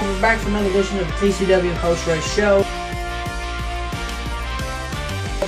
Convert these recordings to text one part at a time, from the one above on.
We're back for another edition of the TCWN post-race show.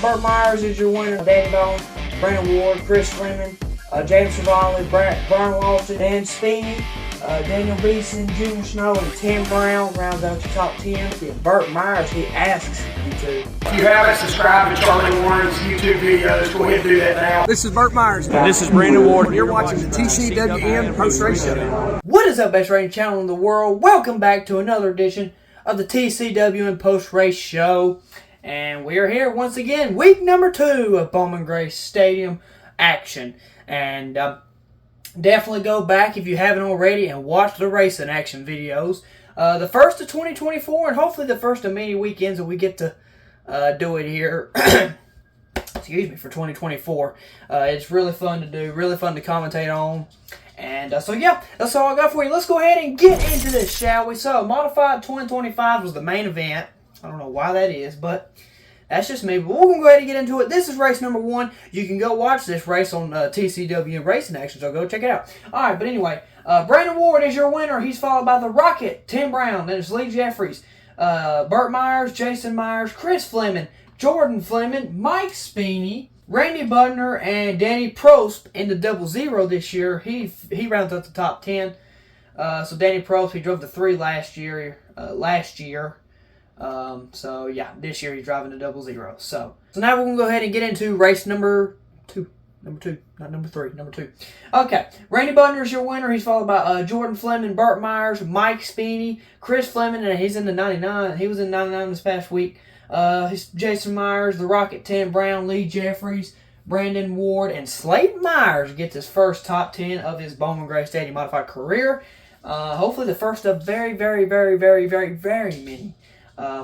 Burt Myers is your winner. Danny Bowman, Brandon Ward, Chris Fleming, James Savali, Brian Lawson, Dan Speedy, Daniel Beeson, Junior Snow, and Tim Brown rounds out your top 10. And Burt Myers, he asks you to. If you haven't subscribed to Charlie Warren's YouTube videos, go ahead and do that now. This is Burt Myers. And this is Brandon Ward. You're watching the TCWN post-race show. What is up, best rating channel in the world? Welcome back to another edition of the TCWN post-race show. And we are here once again, week number 2 of Bowman Grace Stadium action. And definitely go back if you haven't already and watch the racing action videos. The first of 2024 and hopefully the first of many weekends that we get to do it here. Excuse me, for 2024. It's really fun to do, really fun to commentate on. And so yeah, that's all I got for you. Let's go ahead and get into this, shall we? So, Modified 2025 was the main event. I don't know why that is, but that's just me. But we're going to go ahead and get into it. This is race number 1. You can go watch this race on TCWN Racing Action, so go check it out. Alright, but anyway, Brandon Ward is your winner. He's followed by the Rocket, Tim Brown, then it's Lee Jeffries, Burt Myers, Jason Myers, Chris Fleming, Jordan Fleming, Mike Speeney, Randy Budner, and Danny Prost in the 00 this year. He rounds up the top 10. So Danny Prost, he drove the 3 last year. So yeah, this year he's driving the 00. So now we're going to go ahead and get into race number 2. Number 2, not number 3, number 2. Okay, Randy Budner is your winner. He's followed by Jordan Fleming, Burt Myers, Mike Speeney, Chris Fleming, and he's in the 99. He was in 99 this past week. Jason Myers, the Rocket, Tim Brown, Lee Jeffries, Brandon Ward, and Slade Myers gets his first top 10 of his Bowman Grace Stadium Modified career. Hopefully the first of very, very, very, very, very, very many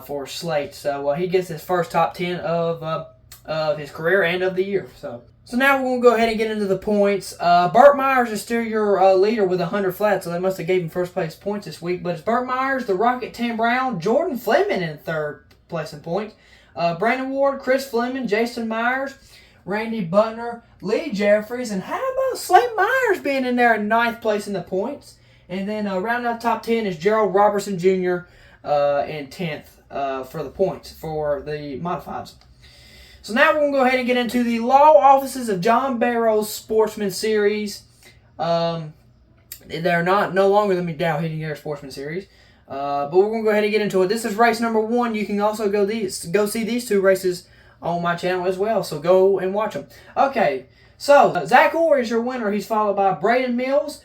for Slade. So he gets his first top 10 of his career and of the year. So now we're going to go ahead and get into the points. Burt Myers is still your leader with 100 flat, so they must have gave him first place points this week. But it's Burt Myers, the Rocket, Tim Brown, Jordan Fleming in third place in points. Brandon Ward, Chris Fleming, Jason Myers, Randy Budner, Lee Jeffries, and how about Slade Myers being in there in 9th place in the points? And then rounding out top 10 is Gerald Robertson Jr. In 10th for the points for the modifieds. So now we're going to go ahead and get into the law offices of John Barrow's Sportsman Series. They're no longer the McDowell Heating Air Sportsman Series. But we're going to go ahead and get into it. This is race number 1. You can also go see these 2 races on my channel as well. So go and watch them. Okay, so Zach Orr is your winner. He's followed by Braden Mills,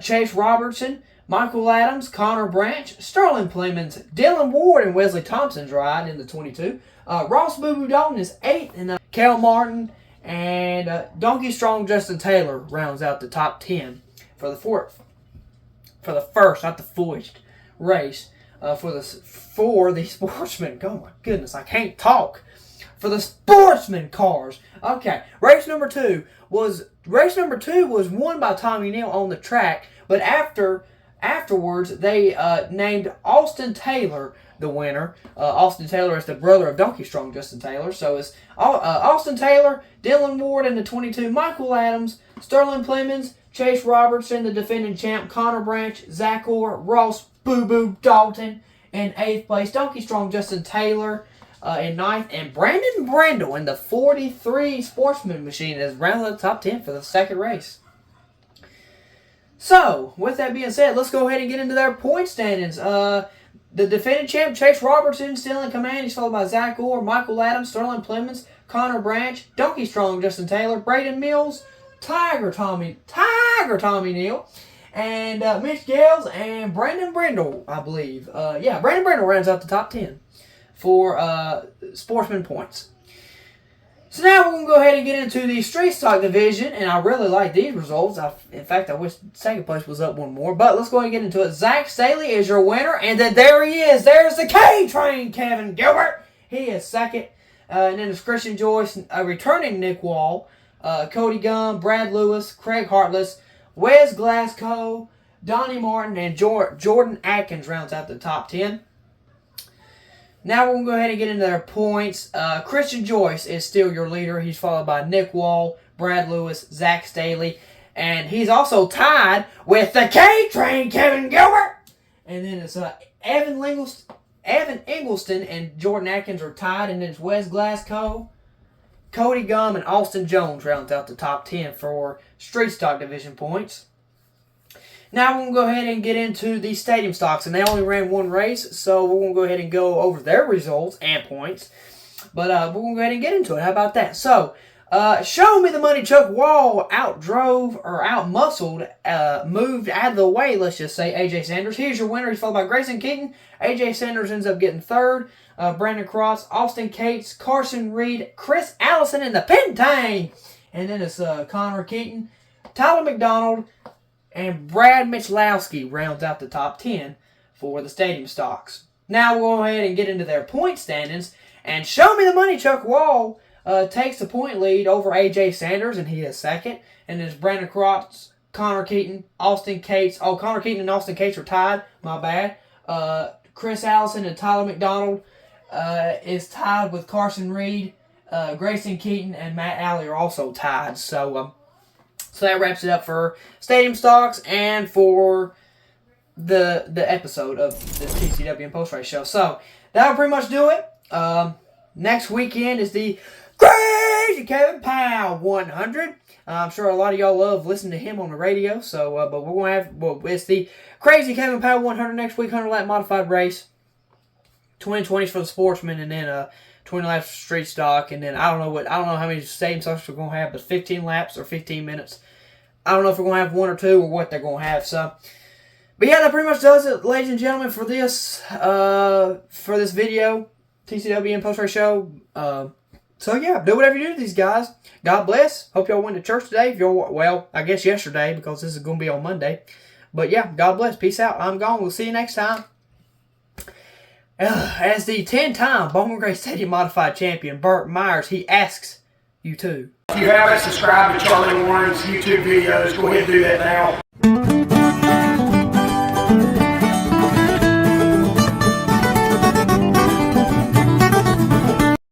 Chase Robertson, Michael Adams, Connor Branch, Sterling Clemens, Dylan Ward, and Wesley Thompson's ride in the 22. Ross Boo Boo Dalton is 8th, and Cal Martin and Donkey Strong Justin Taylor rounds out the top 10 for the first, not the fourth race for the sportsman. Oh my goodness, I can't talk. For the sportsman cars. Okay, race number 2 was won by Tommy Neal on the track, but afterwards they named Austin Taylor the winner. Austin Taylor is the brother of Donkey Strong Justin Taylor. So it's Austin Taylor, Dylan Ward in the 22, Michael Adams, Sterling Clemens, Chase Robertson, the defending champ, Connor Branch, Zach Orr, Ross Boo Boo Dalton in 8th place, Donkey Strong Justin Taylor in 9th, and Brandon Brindle in the 43 Sportsman Machine is rounded the top 10 for the second race. So, with that being said, let's go ahead and get into their point standings. The defending champ, Chase Robertson, still in command. He's followed by Zach Orr, Michael Adams, Sterling Clemens, Connor Branch, Donkey Strong Justin Taylor, Braden Mills, Tiger Tommy Neal, and Mitch Gales and Brandon Brindle, I believe. Brandon Brindle rounds out the top 10 for sportsman points. So now we're going to go ahead and get into the street stock division, and I really like these results. In fact, I wish second place was up one more, but let's go ahead and get into it. Zach Staley is your winner, and then there he is. There's the K-Train, Kevin Gilbert. He is second. And then it's Christian Joyce, returning Nick Wall, Cody Gunn, Brad Lewis, Craig Hartless, Wes Glasgow, Donnie Martin, and Jordan Atkins rounds out the top 10. Now we're going to go ahead and get into their points. Christian Joyce is still your leader. He's followed by Nick Wall, Brad Lewis, Zach Staley, and he's also tied with the K-Train, Kevin Gilbert. And then it's Evan Eggleston and Jordan Atkins are tied. And then it's Wes Glasgow, Cody Gum, and Austin Jones rounds out the top 10 for Street Stock Division points. Now we're going to go ahead and get into the Stadium Stocks. And they only ran one race, so we're going to go ahead and go over their results and points. But we're going to go ahead and get into it. How about that? So, Show Me the Money Chuck Wall outmuscled, moved out of the way, let's just say, AJ Sanders. Here's your winner. He's followed by Grayson Keaton. AJ Sanders ends up getting third. Brandon Cross, Austin Cates, Carson Reed, Chris Allison in the Pentang. And then it's Connor Keaton, Tyler McDonald, and Brad Michalowski rounds out the top 10 for the Stadium Stocks. Now we'll go ahead and get into their point standings. And Show Me the Money Chuck Wall takes the point lead over AJ Sanders, and he is second. And there's Brandon Cross, Connor Keaton, Austin Cates. Oh, Connor Keaton and Austin Cates are tied. My bad. Chris Allison and Tyler McDonald is tied with Carson Reed. Grayson Keaton and Matt Alley are also tied. So that wraps it up for Stadium Stocks and for the episode of this TCWN Post Race Show. So that'll pretty much do it. Next weekend is the Crazy Kevin Powell 100. I'm sure a lot of y'all love listening to him on the radio. So, but we're going to have, it's the Crazy Kevin Powell 100 next week, 100 lap modified race. 2020s for the sportsman, and then 20 laps for street stock, and then I don't know how many stadium stocks we're going to have, but 15 laps or 15 minutes. I don't know if we're going to have one or two or what they're going to have. So, but yeah, that pretty much does it, ladies and gentlemen, for this video, TCWN Post Race Show. So yeah, do whatever you do to these guys. God bless. Hope y'all went to church today. If you're, well, I guess yesterday, because this is going to be on Monday. But yeah, God bless. Peace out. I'm gone. We'll see you next time. As the 10-time Bowman Gray Stadium Modified Champion, Burt Myers, he asks you to. If you haven't subscribed to Charlie Warren's YouTube videos, go ahead and do that now.